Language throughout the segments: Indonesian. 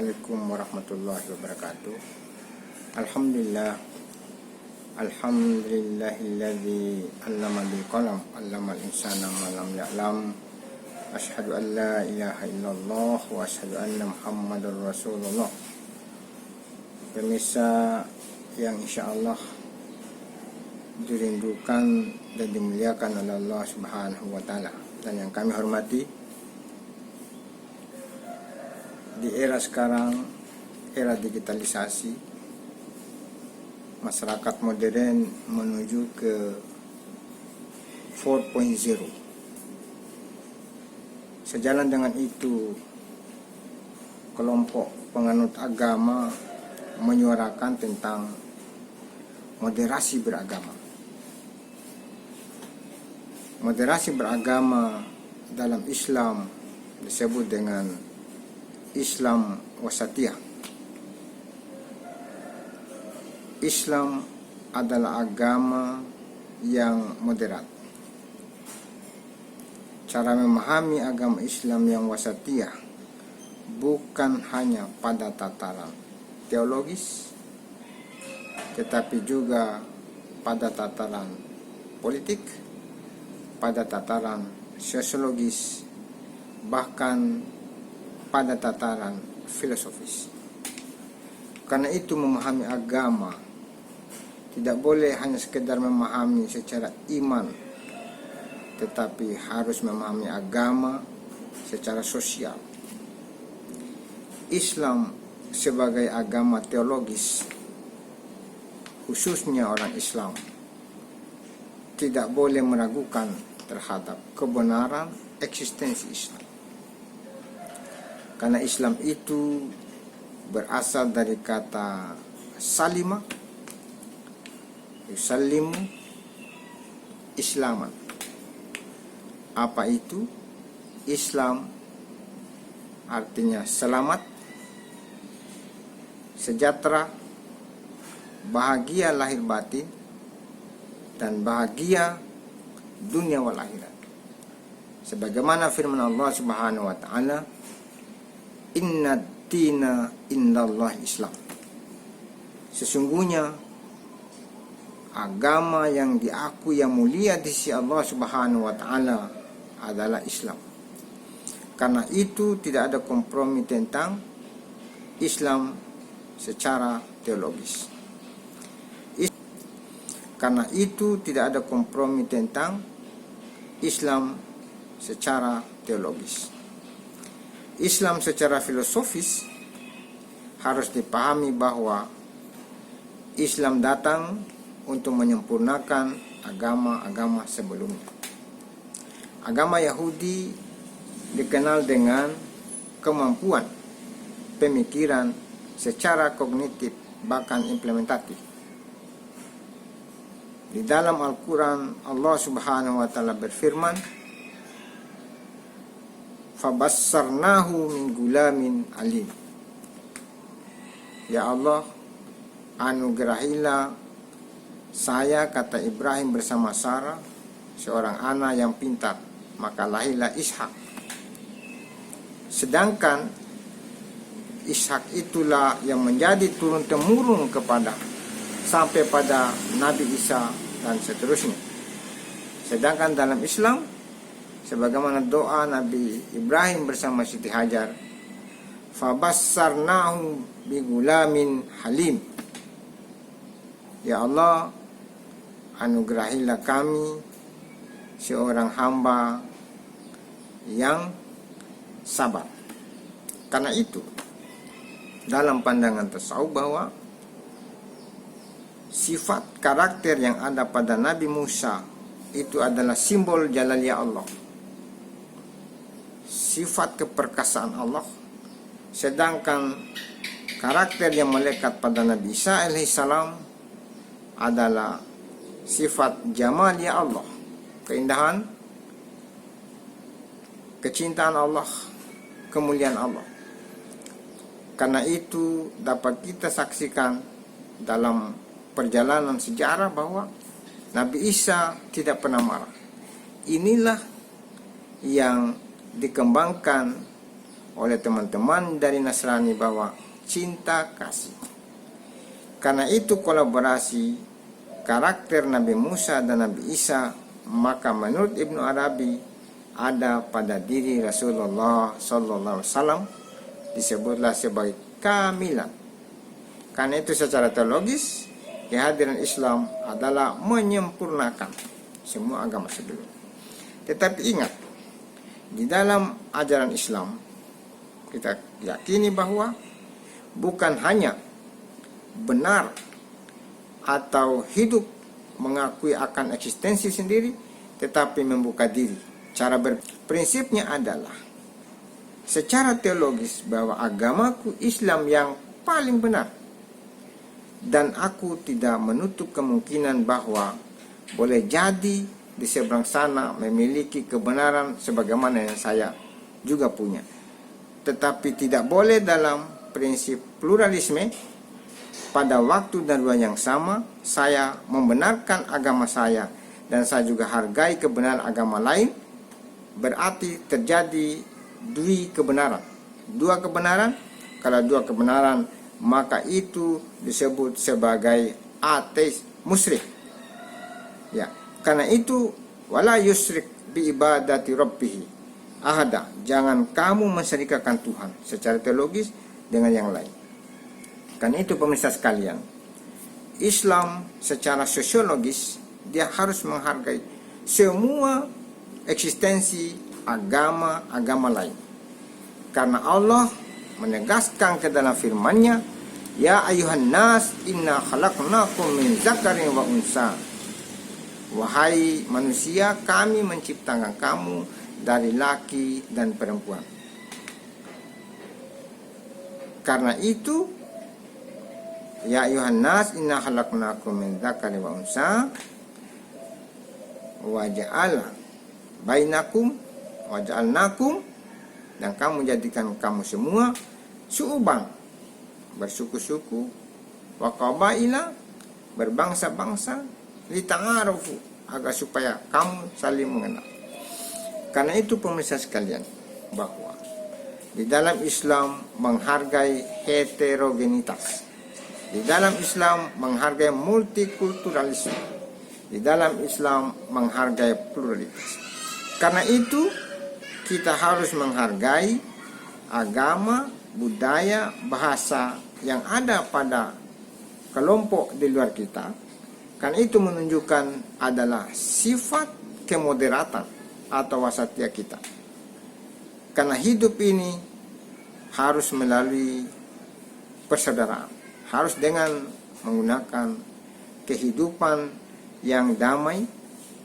Assalamualaikum warahmatullahi wabarakatuh. Alhamdulillah. Alhamdulillahilladzi 'allama bil qalam 'allamal insana ma lam ya'lam. Asyhadu an la ilaha illallah wa asyhadu anna Muhammadar Rasulullah. Pemirsa yang insyaallah dirindukan dan dimuliakan oleh Allah Subhanahu wa taala dan yang kami hormati, di era sekarang, era digitalisasi, masyarakat modern menuju ke 4.0. Sejalan dengan itu, kelompok penganut agama menyuarakan tentang moderasi beragama. Moderasi beragama dalam Islam disebut dengan Islam wasatiyah. Islam adalah agama yang moderat. Cara memahami agama Islam yang wasatiyah bukan hanya pada tataran teologis, tetapi juga pada tataran politik, pada tataran sosiologis, bahkan pada tataran filosofis. Karena itu memahami agama tidak boleh hanya sekedar memahami secara iman, tetapi harus memahami agama secara sosial. Islam sebagai agama teologis, khususnya orang Islam, tidak boleh meragukan terhadap kebenaran eksistensi Islam. Karena Islam itu berasal dari kata salima, yusallimu, islaman. Apa itu? Islam artinya selamat, sejahtera, bahagia lahir batin, dan bahagia dunia wal akhirat. Sebagaimana firman Allah Subhanahu wa taala, Inna dina indallah Islam. Sesungguhnya agama yang diakui yang mulia di sisi Allah Subhanahu wa taala adalah Islam. Karena itu tidak ada kompromi tentang Islam secara teologis. Karena itu tidak ada kompromi tentang Islam secara teologis. Islam secara filosofis harus dipahami bahwa Islam datang untuk menyempurnakan agama-agama sebelumnya. Agama Yahudi dikenal dengan kemampuan pemikiran secara kognitif bahkan implementatif. Di dalam Al-Quran Allah Subhanahu wa taala berfirman, Fabassarnahu min gulamin alim. Ya Allah, anugerahilah saya, kata Ibrahim bersama Sarah, seorang anak yang pintar, maka lahirlah Ishak. Sedangkan Ishak itulah yang menjadi turun-temurun kepada sampai pada Nabi Isa dan seterusnya. Sedangkan dalam Islam, sebagaimana doa Nabi Ibrahim bersama Siti Hajar, Fabassarnahu bigulamin halim. Ya Allah, anugerahilah kami seorang hamba yang sabar. Karena itu, dalam pandangan tasawuf bahwa sifat karakter yang ada pada Nabi Musa itu adalah simbol jalaliyah Allah, sifat keperkasaan Allah. Sedangkan karakter yang melekat pada Nabi Isa alaihissalam adalah sifat jamaliyah Allah, keindahan, kecintaan Allah, kemuliaan Allah. Karena itu dapat kita saksikan dalam perjalanan sejarah bahwa Nabi Isa tidak pernah marah. Inilah yang dikembangkan oleh teman-teman dari Nasrani bahwa cinta kasih. Karena itu kolaborasi karakter Nabi Musa dan Nabi Isa, maka menurut Ibnu Arabi ada pada diri Rasulullah Sallallahu Alaihi Wasallam, disebutlah sebagai kamilan. Karena itu secara teologis kehadiran Islam adalah menyempurnakan semua agama sebelum. Tetapi ingat, di dalam ajaran Islam kita yakini bahwa bukan hanya benar atau hidup mengakui akan eksistensi sendiri, tetapi membuka diri. Cara berprinsipnya adalah secara teologis bahwa agamaku Islam yang paling benar, dan aku tidak menutup kemungkinan bahwa boleh jadi di seberang sana memiliki kebenaran sebagaimana yang saya juga punya. Tetapi tidak boleh dalam prinsip pluralisme pada waktu dan ruang yang sama saya membenarkan agama saya dan saya juga hargai kebenaran agama lain. Berarti terjadi dua kebenaran. Kalau dua kebenaran, maka itu disebut sebagai ateis musyrik. Ya, karena itu wala yusyrik bi ibadati rabbih ahada. Jangan kamu menserikatkan Tuhan secara teologis dengan yang lain. Karena itu pemirsa sekalian, Islam secara sosiologis dia harus menghargai semua eksistensi agama-agama lain. Karena Allah menegaskan ke dalam firman-Nya, ya ayuhan nas inna khalaqnakum min zakarin wa unsa. Wahai manusia, kami menciptakan kamu dari laki dan perempuan. Karena itu, ya ayuhan nas inna khalaqnakum min zakarin wa unsa wa ja'ala bainakum wa ja'alnakum, dan kamu jadikan kamu semua su'uban, bersuku-suku, wa qabaila, berbangsa-bangsa, lita'arufu, agar supaya kamu saling mengenal. Karena itu pemirsa sekalian, bahwa di dalam Islam menghargai heterogenitas, di dalam Islam menghargai multikulturalisme, di dalam Islam menghargai pluralitas. Karena itu kita harus menghargai agama, budaya, bahasa yang ada pada kelompok di luar kita. Karena itu menunjukkan adalah sifat kemoderatan atau wasatiyah kita. Karena hidup ini harus melalui persaudaraan, harus dengan menggunakan kehidupan yang damai.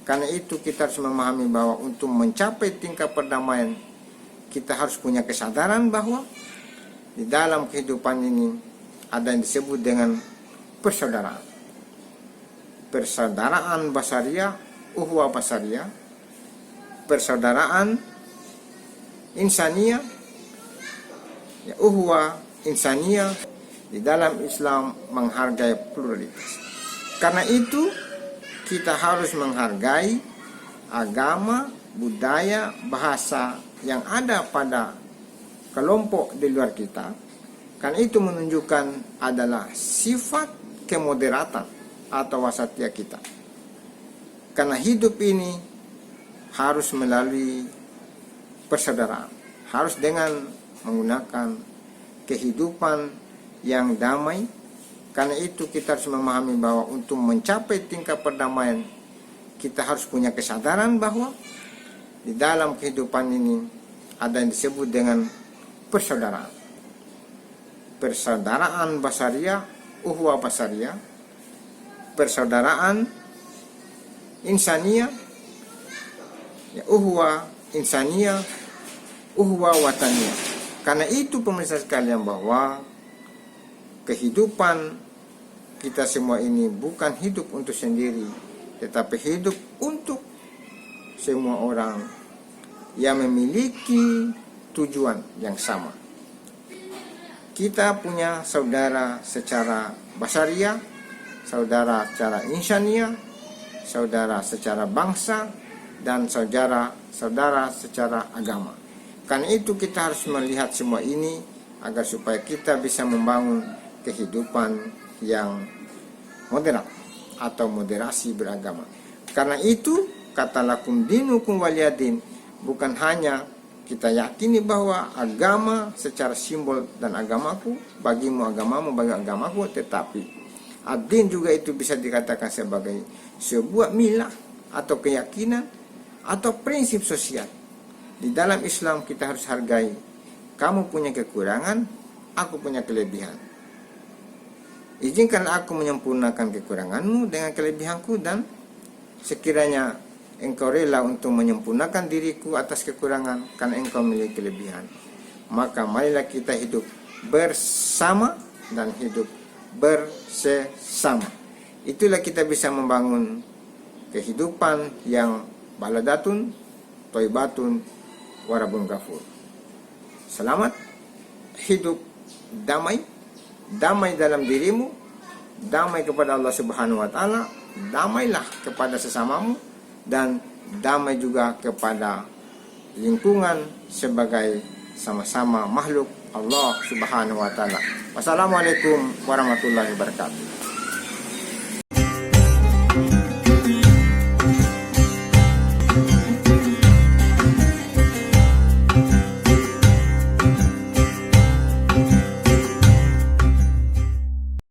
Karena itu kita harus memahami bahwa untuk mencapai tingkat perdamaian, kita harus punya kesadaran bahwa di dalam kehidupan ini ada yang disebut dengan persaudaraan. Persaudaraan basariyah, uhwah basariyah, persaudaraan insaniyah, ya, uhwah insaniyah. Di dalam Islam menghargai pluralitas. Karena itu kita harus menghargai agama, budaya, bahasa yang ada pada kelompok di luar kita. Karena itu menunjukkan adalah sifat kemoderatan atau wasatiyah kita. Karena hidup ini harus melalui persaudaraan, harus dengan menggunakan kehidupan yang damai. Karena itu kita harus memahami bahwa untuk mencapai tingkat perdamaian, kita harus punya kesadaran bahwa di dalam kehidupan ini ada yang disebut dengan persaudaraan. Persaudaraan basariyah, uhwah basariyah, persaudaraan insaniyah, ya, uhwah insaniyah, uhwah wataniyah. Karena itu pemirsa sekalian bahwa kehidupan kita semua ini bukan hidup untuk sendiri, tetapi hidup untuk semua orang yang memiliki tujuan yang sama. Kita punya saudara secara basariyah, saudara secara insaniyah, saudara secara bangsa, dan saudara secara agama. Karena itu kita harus melihat semua ini agar supaya kita bisa membangun kehidupan yang moderat atau moderasi beragama. Karena itu kata lakum dinukum waliyadin, bukan hanya kita yakini bahwa agama secara simbol dan agamaku, bagimu agamamu, bagi agamaku, tetapi ad-din juga itu bisa dikatakan sebagai sebuah milah atau keyakinan atau prinsip sosial. Di dalam Islam kita harus hargai, kamu punya kekurangan, aku punya kelebihan. Izinkan aku menyempurnakan kekuranganmu dengan kelebihanku, dan sekiranya engkau rela untuk menyempurnakan diriku atas kekurangan karena engkau memiliki kelebihan, maka marilah kita hidup bersama dan hidup bersesama. Itulah kita bisa membangun kehidupan yang baladatun, toibatun, warabun ghafur. Selamat hidup damai, damai dalam dirimu, damai kepada Allah Subhanahu wa taala, damailah kepada sesamamu, dan damai juga kepada lingkungan sebagai sama-sama makhluk Allah Subhanahu wa taala. Wassalamualaikum warahmatullahi wabarakatuh.